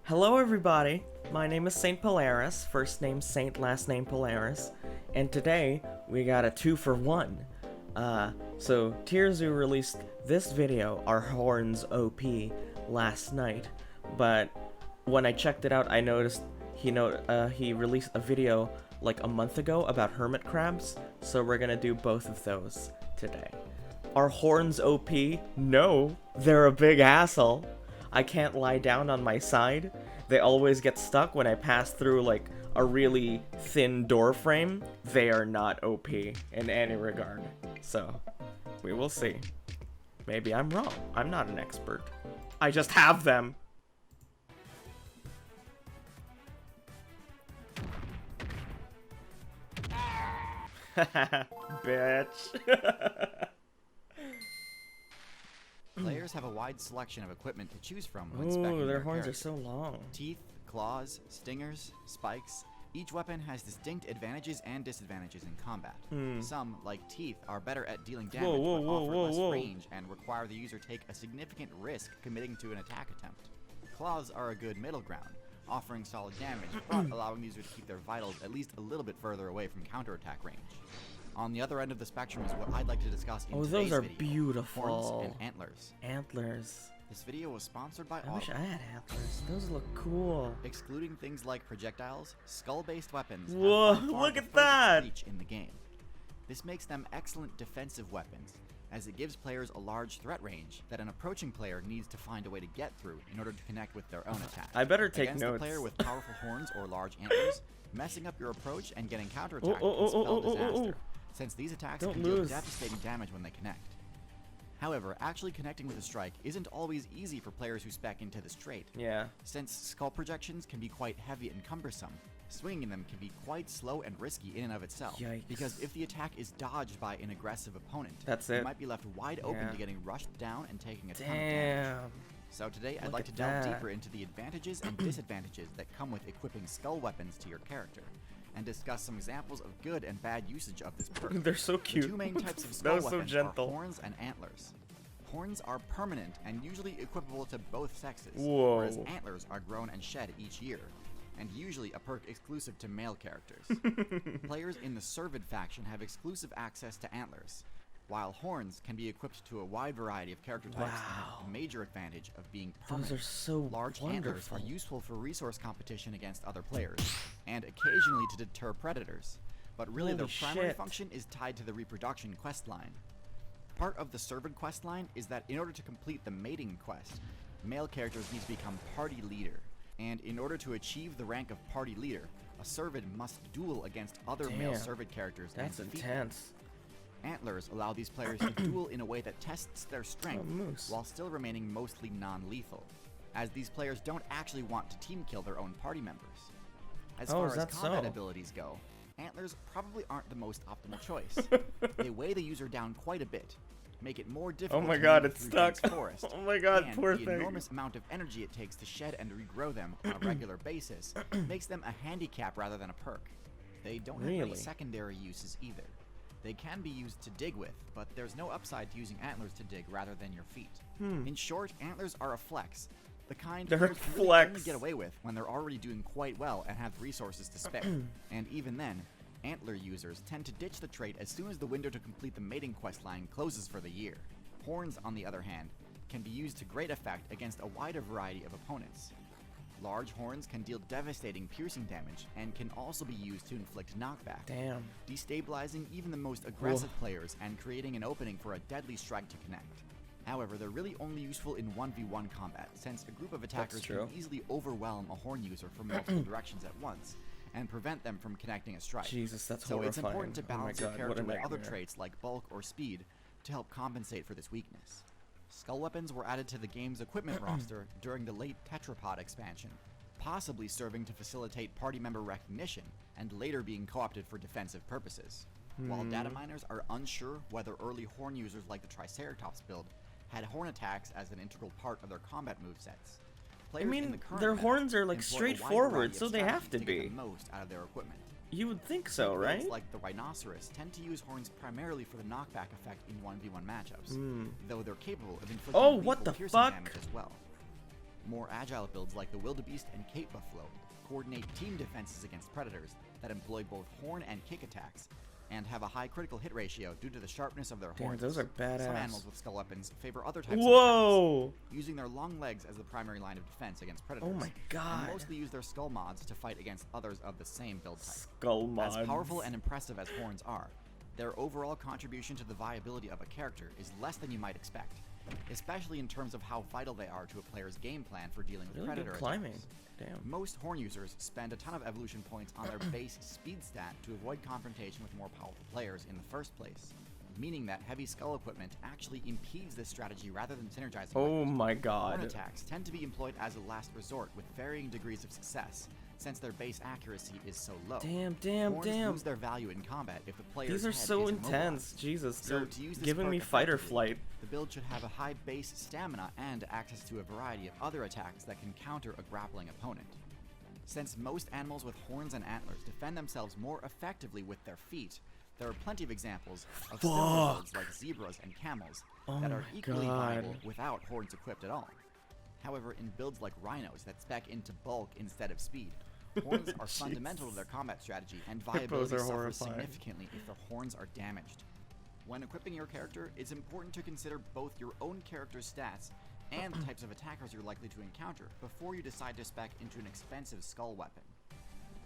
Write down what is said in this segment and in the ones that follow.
Hello everybody, my name is Saint Polaris, first name Saint, last name Polaris, and today we got a 2-for-1. So Tierzu released this video, our Horns OP, last night, but when I checked it out I noticed he released a video like a month ago about hermit crabs, so we're gonna do both of those today. Are Horns OP? No, they're a big asshole. I can't lie down on my side. They always get stuck when I pass through like a really thin door frame. They are not OP in any regard. So, we will see. Maybe I'm wrong. I'm not an expert. I just have them. Bitch. Players have a wide selection of equipment to choose from when Ooh, speccing their horns character. are so long. Teeth, claws, stingers, spikes. Each weapon has distinct advantages and disadvantages in combat. Some, like teeth, are better at dealing damage but offer less range and require the user take a significant risk committing to an attack attempt. Claws are a good middle ground, offering solid damage but allowing the user to keep their vitals at least a little bit further away from counterattack range. On the other end of the spectrum is what I'd like to discuss in today's those are video. beautiful. Horns and antlers. Antlers. This video was sponsored by I wish I had antlers. Those look cool. Excluding things like projectiles, skull-based weapons Whoa, have by far look the at furthest that! reach in the game. This makes them excellent defensive weapons, as it gives players a large threat range that an approaching player needs to find a way to get through in order to connect with their own attack. I better take Against notes. a player with powerful horns or large antlers, messing up your approach and getting counterattacked can spell disaster, since these attacks can deal devastating damage when they connect. However, actually connecting with a strike isn't always easy for players who spec into this trait. Yeah. Since skull projections can be quite heavy and cumbersome, swinging them can be quite slow and risky in and of itself. Yikes. Because if the attack is dodged by an aggressive opponent, That's you it. might be left wide open to getting rushed down and taking a ton of damage. Damn. So today I'd Look like to at delve that. deeper into the advantages and disadvantages that come with equipping skull weapons to your character, and discuss some examples of good and bad usage of this perk. They're so cute. The two main types of That skull was so weapons gentle. are horns and antlers. Horns are permanent and usually equipable to both sexes, Whoa. whereas antlers are grown and shed each year, and usually a perk exclusive to male characters. Players in the Servid faction have exclusive access to antlers, while horns can be equipped to a wide variety of character types and have the major advantage of being permanent. Those are so Large antlers wonderful. are useful for resource competition against other players, and occasionally to deter predators, but really their Holy primary shit. function is tied to the reproduction questline. Part of the Servid questline is that in order to complete the mating quest, male characters need to become party leader, and in order to achieve the rank of party leader, a Servid must duel against other male Damn. Servid characters That's and defeat them. intense. Antlers allow these players to duel in a way that tests their strength moose. while still remaining mostly non-lethal, as these players don't actually want to team kill their own party members. As Oh, far is as that combat so? abilities go, antlers probably aren't the most optimal choice. They weigh the user down quite a bit, make it more difficult my to God, move it's through stuck. dense forest, Oh my God, and poor the thing. enormous amount of energy it takes to shed and regrow them on a regular basis makes them a handicap rather than a perk. They don't have any Really? secondary uses either. They can be used to dig with, but there's no upside to using antlers to dig rather than your feet. In short, antlers are a flex, the kind They're players a can really flex. only get away with when they're already doing quite well and have resources to spare. And even then, antler users tend to ditch the trait as soon as the window to complete the mating quest line closes for the year. Horns, on the other hand, can be used to great effect against a wider variety of opponents. Large horns can deal devastating piercing damage and can also be used to inflict knockback, Damn. destabilizing even the most aggressive players and creating an opening for a deadly strike to connect. However, they're really only useful in 1v1 combat, since a group of attackers true. can easily overwhelm a horn user from multiple directions at once, and prevent them from connecting a strike. Jesus, that's So it's horrifying. important to Oh my balance your God, character what a with other nightmare. traits like bulk or speed to help compensate for this weakness. Skull weapons were added to the game's equipment roster during the late Tetrapod expansion, possibly serving to facilitate party member recognition and later being co-opted for defensive purposes. While data miners are unsure whether early horn users like the Triceratops build had horn attacks as an integral part of their combat movesets. Players mean, in the current their meta horns are, like, employ a wide straightforward, variety of so they have strategies to get be. the most out of their equipment. You would think so, Builds right? like the Rhinoceros tend to use horns primarily for the knockback effect in 1v1 matchups, though they're capable of inflicting Oh, what lethal the piercing fuck? damage as well. More agile builds like the Wildebeest and Cape Buffalo coordinate team defenses against predators that employ both horn and kick attacks, and have a high critical hit ratio due to the sharpness of their horns. Those are badass. Some animals with skull weapons favor other types of attacks, using their long legs as the primary line of defense against predators. Oh my god. And mostly use their skull mods to fight against others of the same build type. Skull mods. As powerful and impressive as horns are, their overall contribution to the viability of a character is less than you might expect, especially in terms of how vital they are to a player's game plan for dealing with predator climbing. attacks. Damn. Most horn users spend a ton of evolution points on their base speed stat to avoid confrontation with more powerful players in the first place, meaning that heavy skull equipment actually impedes this strategy rather than synergizing with it. My god. Horn attacks tend to be employed as a last resort with varying degrees of success, since their base accuracy is so low. Horns lose their value in combat if the player's These are head so is intense. immobilized. Jesus, So they're to use this giving perk me fight or effectively, flight. the build should have a high base stamina and access to a variety of other attacks that can counter a grappling opponent. Since most animals with horns and antlers defend themselves more effectively with their feet, there are plenty of examples of similar builds like zebras and camels that are equally viable without horns equipped at all. However, in builds like rhinos that spec into bulk instead of speed, horns are fundamental to their combat strategy, and viability suffers significantly if the horns are damaged. When equipping your character, it's important to consider both your own character's stats and the types of attackers you're likely to encounter before you decide to spec into an expensive skull weapon.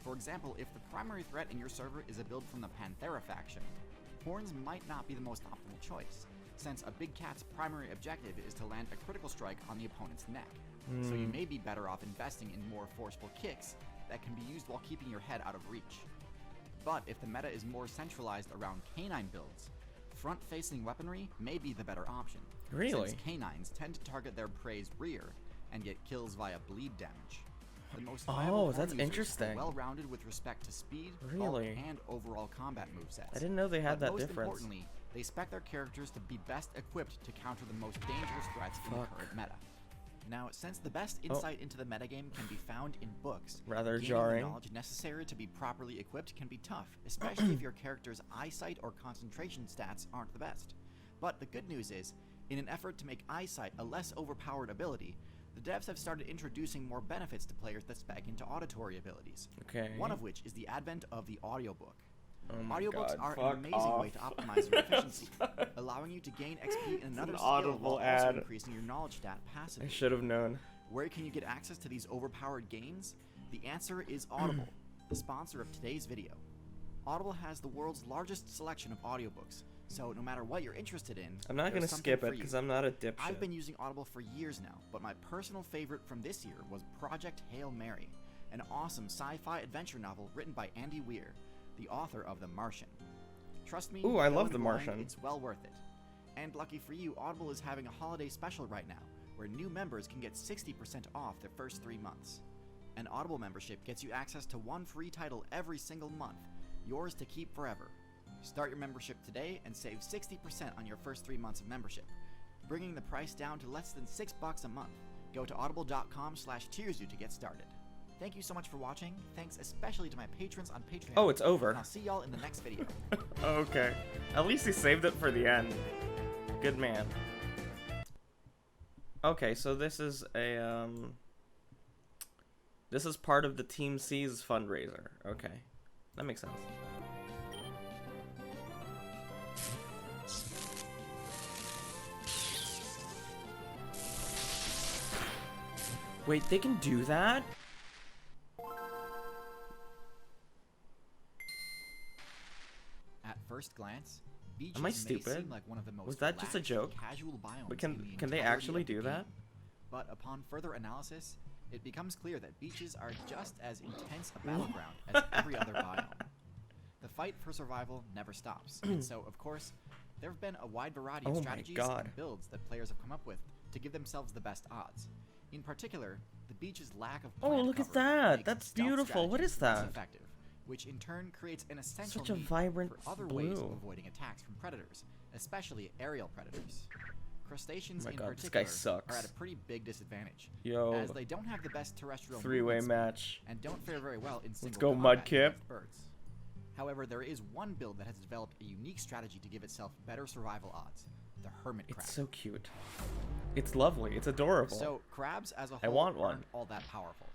For example, if the primary threat in your server is a build from the Panthera faction, horns might not be the most optimal choice, since a big cat's primary objective is to land a critical strike on the opponent's neck, so you may be better off investing in more forceful kicks that can be used while keeping your head out of reach. But if the meta is more centralized around canine builds, front-facing weaponry may be the better option. Really? Since canines tend to target their prey's rear and get kills via bleed damage. The most viable that's horn users interesting. are well-rounded with respect to speed, Really? bulk, and overall combat movesets. I didn't know they had that most difference. Importantly, they spec their characters to be best equipped to counter the most dangerous threats in the current meta. Now, since the best insight into the metagame can be found in books, Rather gaining jarring. the knowledge necessary to be properly equipped can be tough, especially if your character's eyesight or concentration stats aren't the best. But the good news is, in an effort to make eyesight a less overpowered ability, the devs have started introducing more benefits to players that spec into auditory abilities. One of which is the advent of the audiobook. Audiobooks are an amazing way to optimize your efficiency, allowing you to gain XP in another skill while also increasing your knowledge stat passively. I should have known. Where can you get access to these overpowered gains? The answer is Audible, the sponsor of today's video. Audible has the world's largest selection of audiobooks, so no matter what you're interested in, I'm not going to skip it because I'm not a dipshit. I've been using Audible for years now, but my personal favorite from this year was Project Hail Mary, an awesome sci-fi adventure novel written by Andy Weir, the author of The Martian. Trust me, I love The going blind, Martian. It's well worth it. And lucky for you, Audible is having a holiday special right now, where new members can get 60% off their first 3 months. An Audible membership gets you access to one free title every single month, yours to keep forever. Start your membership today and save 60% on your first 3 months of membership, bringing the price down to less than $6 a month. Go to audible.com/tearsu to get started. Thank you so much for watching. Thanks especially to my patrons on Patreon. Oh, it's over. And I'll see y'all in the next video. Okay. At least he saved it for the end. Good man. Okay, so this is a this is part of the Team C's fundraiser. Okay. That makes sense. Wait, they can do that? At first glance, beaches Am I may stupid? seem like one of the most Was that just a relaxed joke? and casual biomes But in can they the entirety actually of the do that? game. But upon further analysis, it becomes clear that beaches are just as intense a battleground as every other biome. The fight for survival never stops, and so, of course, there have been a wide variety of strategies and builds that players have come up with to give themselves the best odds. In particular, the beach's lack of plant look at cover that! makes That's stealth beautiful. What is strategies less that? effective, which in turn creates an essential Such a need vibrant for other ways of blue. avoiding attacks from predators, especially aerial predators. Crustaceans Oh my in God, this particular guy sucks. are at a pretty big disadvantage, Yo, as they don't have the best terrestrial three-way movement speed match. and don't fare very well in single go, combat Mudkip. against birds. However, there is one build that has developed a unique strategy to give itself better survival odds: the hermit crab. It's so cute. It's lovely. It's adorable. So crabs as a I whole want one. aren't all that powerful.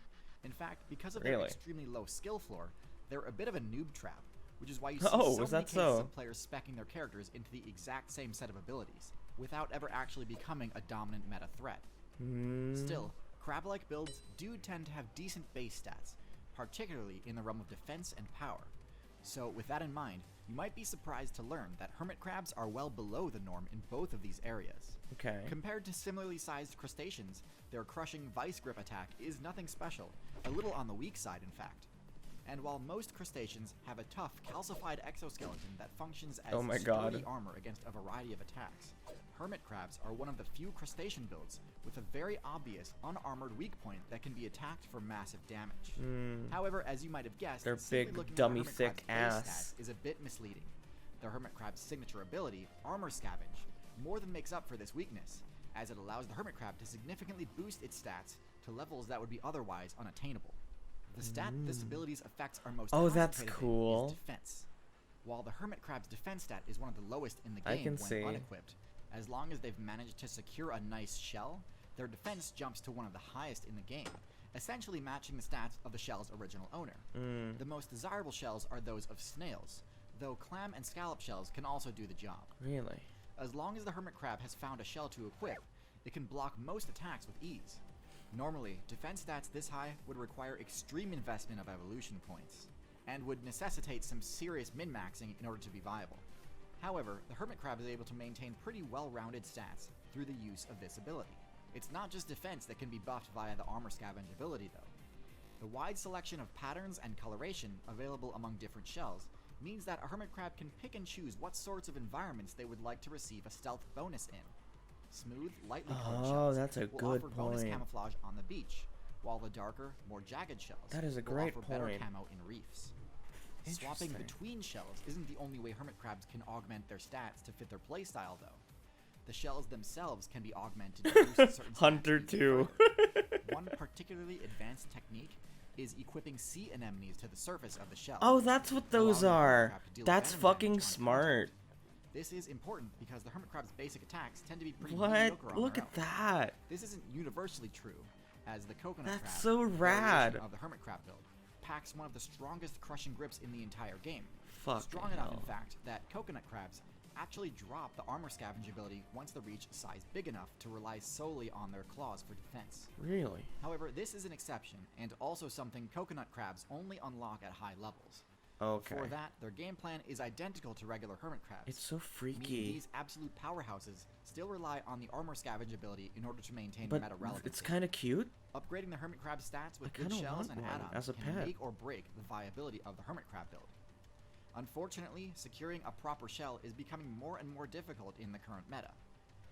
In fact, because of Really? their extremely low skill floor, they're a bit of a noob trap, which is why you see Oh, so is many that cases so? of players speccing their characters into the exact same set of abilities, without ever actually becoming a dominant meta threat. Still, crab-like builds do tend to have decent base stats, particularly in the realm of defense and power. So with that in mind, you might be surprised to learn that hermit crabs are well below the norm in both of these areas. Okay. Compared to similarly sized crustaceans, their crushing vice grip attack is nothing special, a little on the weak side in fact. And while most crustaceans have a tough, calcified exoskeleton that functions as sturdy armor against a variety of attacks, hermit crabs are one of the few crustacean builds with a very obvious, unarmored weak point that can be attacked for massive damage. However, as you might have guessed, Their simply big, looking at dummy, hermit thick crab's base ass. stats is a bit misleading. The hermit crab's signature ability, Armor Scavenge, more than makes up for this weakness, as it allows the hermit crab to significantly boost its stats to levels that would be otherwise unattainable. The stat this ability's effects are most that's concentrated in cool. is defense. While the hermit crab's defense stat is one of the lowest in the I game can when see. unequipped, as long as they've managed to secure a nice shell, their defense jumps to one of the highest in the game, essentially matching the stats of the shell's original owner. The most desirable shells are those of snails, though clam and scallop shells can also do the job. Really? As long as the hermit crab has found a shell to equip, it can block most attacks with ease. Normally, defense stats this high would require extreme investment of evolution points, and would necessitate some serious min-maxing in order to be viable. However, the hermit crab is able to maintain pretty well-rounded stats through the use of this ability. It's not just defense that can be buffed via the Armor Scavenge ability though. The wide selection of patterns and coloration available among different shells means that a hermit crab can pick and choose what sorts of environments they would like to receive a stealth bonus in. Smooth, lightly colored shells that's a will good offer bonus point. camouflage on the beach, while the darker, more jagged shells That is a will great offer better point. camo in reefs. Swapping Interesting. between shells isn't the only way hermit crabs can augment their stats to fit their playstyle though. The shells themselves can be augmented to boost certain stats Hunter even too. further. One particularly advanced technique is equipping sea anemones to the surface of the shell. Oh, that's what those allowing the hermit are. crab to deal That's venom fucking damage on smart. contact. This is important because the hermit crab's basic attacks tend to be pretty What? mediocre on Look their at own. that. This isn't universally true, as the coconut That's crab, so a rad. variation of the hermit crab build, packs one of the strongest crushing grips in the entire game. Fucking Strong enough, hell. in fact, that coconut crabs actually drop the armor scavenge ability once they reach size big enough to rely solely on their claws for defense. Really? However, this is an exception, and also something coconut crabs only unlock at high levels. Okay. For that, their game plan is identical to regular hermit crabs. It's so Meaning freaky. these absolute powerhouses still rely on the armor scavenge ability in order to maintain But meta relevancy. it's kind of cute. Upgrading the hermit crab stats with I good kinda shells want and one add-ons as a can pet. make or break the viability of the hermit crab build. Unfortunately, securing a proper shell is becoming more and more difficult in the current meta.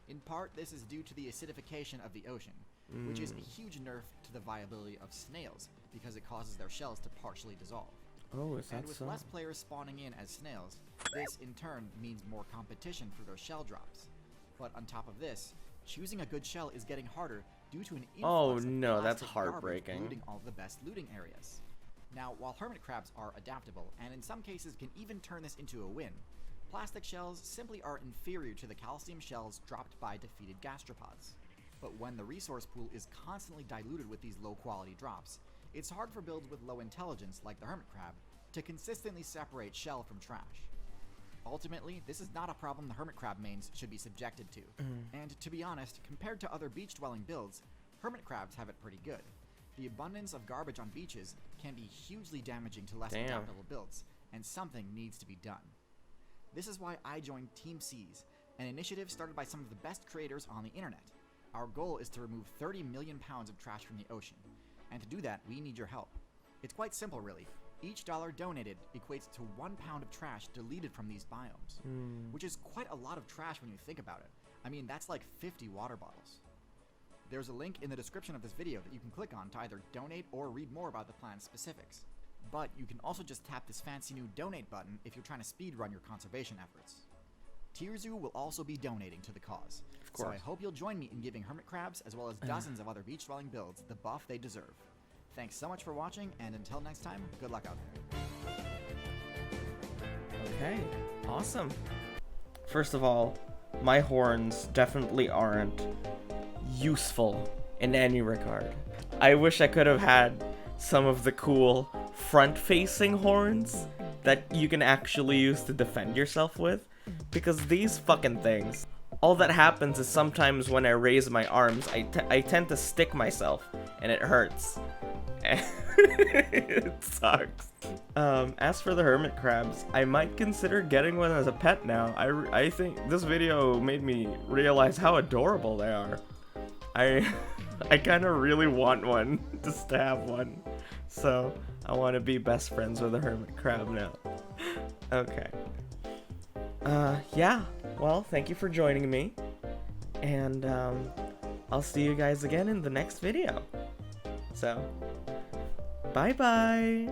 In part, this is due to the acidification of the ocean, which is a huge nerf to the viability of snails because it causes their shells to partially dissolve. Oh, is And that with so? less players spawning in as snails, this in turn means more competition for their shell drops. But on top of this, choosing a good shell is getting harder due to an Oh, influx of no, that's plastic garbage heartbreaking. polluting all of the best looting areas. Now, while hermit crabs are adaptable, and in some cases can even turn this into a win, plastic shells simply are inferior to the calcium shells dropped by defeated gastropods. But when the resource pool is constantly diluted with these low-quality drops, it's hard for builds with low intelligence, like the hermit crab, to consistently separate shell from trash. Ultimately, this is not a problem the hermit crab mains should be subjected to. And to be honest, compared to other beach-dwelling builds, hermit crabs have it pretty good. The abundance of garbage on beaches can be hugely damaging to less Damn. adaptable builds, and something needs to be done. This is why I joined Team Seas, an initiative started by some of the best creators on the internet. Our goal is to remove 30 million pounds of trash from the ocean, and to do that, we need your help. It's quite simple, really. Each dollar donated equates to 1 pound of trash deleted from these biomes, which is quite a lot of trash when you think about it. I mean, that's like 50 water bottles. There's a link in the description of this video that you can click on to either donate or read more about the plan's specifics. But you can also just tap this fancy new donate button if you're trying to speedrun your conservation efforts. Tierzu will also be donating to the cause, so I hope you'll join me in giving hermit crabs as well as dozens of other beach-dwelling builds the buff they deserve. Thanks so much for watching, and until next time, good luck out there. Okay, awesome. First of all, my horns definitely aren't useful in any regard. I wish I could have had some of the cool front-facing horns that you can actually use to defend yourself with, because these fucking things, all that happens is sometimes when I raise my arms, I tend to stick myself, and it hurts. It sucks. As for the hermit crabs, I might consider getting one as a pet now. I think this video made me realize how adorable they are. I kind of really want one, just to have one. So, I want to be best friends with a hermit crab now. Okay. Yeah. Well, thank you for joining me. And, I'll see you guys again in the next video. So, bye-bye!